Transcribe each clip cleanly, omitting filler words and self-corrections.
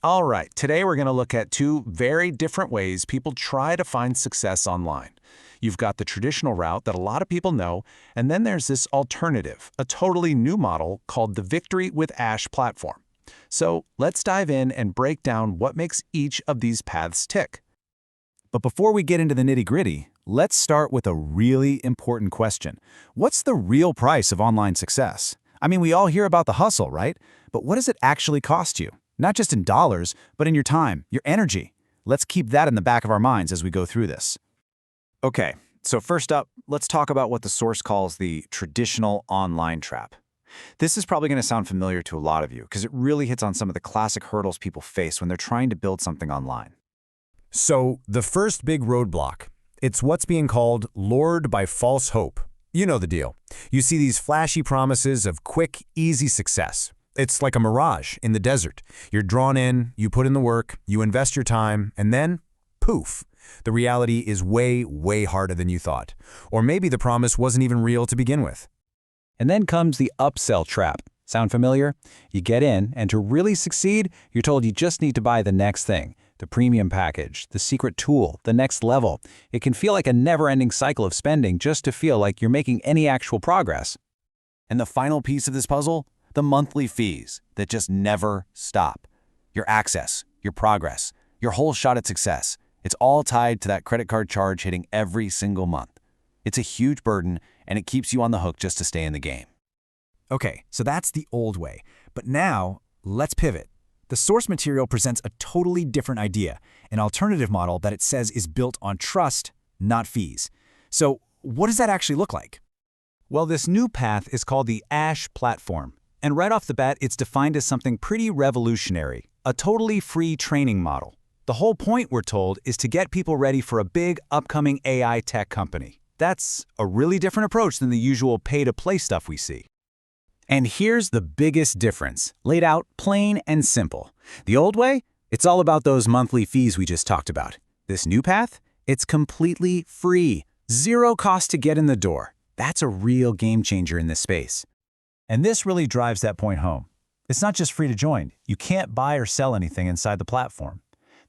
All right, today we're going to look at two very different ways people try to find success online. You've got the traditional route that a lot of people know, and then there's this alternative, a totally new model called the Victory with Ash platform. So let's dive in and break down what makes each of these paths tick. But before we get into the nitty-gritty, let's start with a really important question. What's the real price of online success? I mean, we all hear about the hustle, right? But what does it actually cost you? Not just in dollars, but in your time, your energy. Let's keep that in the back of our minds as we go through this. Okay, so first up, let's talk about what the source calls the traditional online trap. This is probably going to sound familiar to a lot of you because it really hits on some of the classic hurdles people face when they're trying to build something online. So, the first big roadblock, it's what's being called lured by false hope. You know the deal. You see these flashy promises of quick, easy success. It's like a mirage in the desert. You're drawn in, you put in the work, you invest your time, and then, poof, the reality is way, way harder than you thought. Or maybe the promise wasn't even real to begin with. And then comes the upsell trap. Sound familiar? You get in, and to really succeed, you're told you just need to buy the next thing. The premium package, the secret tool, the next level. It can feel like a never-ending cycle of spending just to feel like you're making any actual progress. And the final piece of this puzzle? The monthly fees that just never stop. Your access, your progress, your whole shot at success. It's all tied to that credit card charge hitting every single month. It's a huge burden, and it keeps you on the hook just to stay in the game. Okay, so that's the old way. But now, let's pivot. The source material presents a totally different idea, an alternative model that it says is built on trust, not fees. So what does that actually look like? Well, this new path is called the Ash platform. And right off the bat, it's defined as something pretty revolutionary, a totally free training model. The whole point, we're told, is to get people ready for a big, upcoming AI tech company. That's a really different approach than the usual pay-to-play stuff we see. And here's the biggest difference, laid out plain and simple. The old way? It's all about those monthly fees we just talked about. This new path? It's completely free. Zero cost to get in the door. That's a real game changer in this space. And this really drives that point home. It's not just free to join. You can't buy or sell anything inside the platform.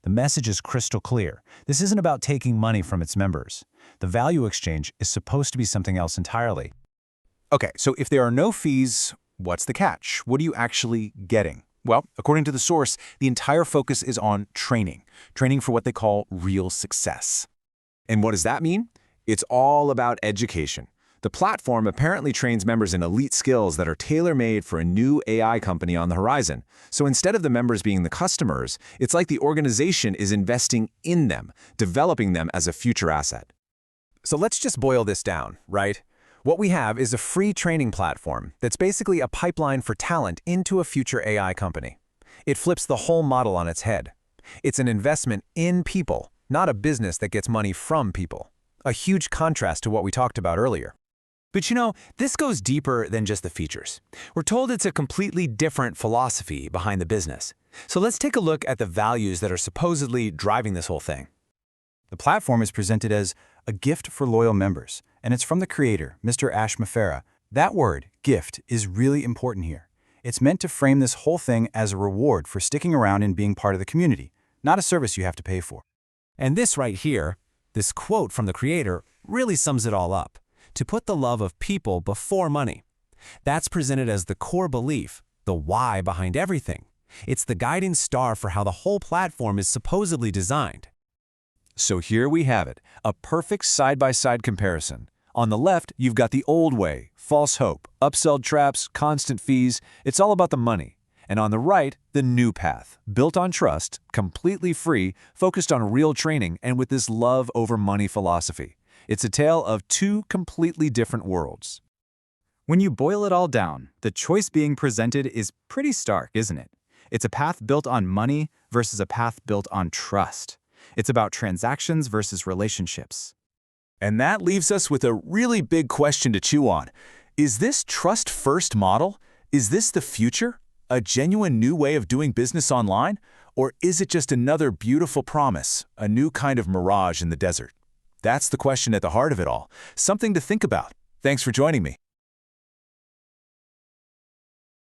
The message is crystal clear. This isn't about taking money from its members. The value exchange is supposed to be something else entirely. Okay, so if there are no fees, what's the catch? What are you actually getting? Well, according to the source, the entire focus is on training for what they call real success. And what does that mean? It's all about education. The platform apparently trains members in elite skills that are tailor-made for a new AI company on the horizon. So instead of the members being the customers, it's like the organization is investing in them, developing them as a future asset. So let's just boil this down, right? What we have is a free training platform that's basically a pipeline for talent into a future AI company. It flips the whole model on its head. It's an investment in people, not a business that gets money from people. A huge contrast to what we talked about earlier. But you know, this goes deeper than just the features. We're told it's a completely different philosophy behind the business. So let's take a look at the values that are supposedly driving this whole thing. The platform is presented as a gift for loyal members, and it's from the creator, Mr. Ash Maffera. That word, gift, is really important here. It's meant to frame this whole thing as a reward for sticking around and being part of the community, not a service you have to pay for. And this right here, this quote from the creator, really sums it all up. To put the love of people before money. That's presented as the core belief, the why behind everything. It's the guiding star for how the whole platform is supposedly designed. So here we have it, a perfect side-by-side comparison. On the left, you've got the old way, false hope, upsell traps, constant fees. It's all about the money. And on the right, the new path, built on trust, completely free, focused on real training, and with this love over money philosophy. It's a tale of two completely different worlds. When you boil it all down, the choice being presented is pretty stark, isn't it? It's a path built on money versus a path built on trust. It's about transactions versus relationships. And that leaves us with a really big question to chew on. Is this trust-first model? Is this the future? A genuine new way of doing business online? Or is it just another beautiful promise, a new kind of mirage in the desert? That's the question at the heart of it all. Something to think about. Thanks for joining me.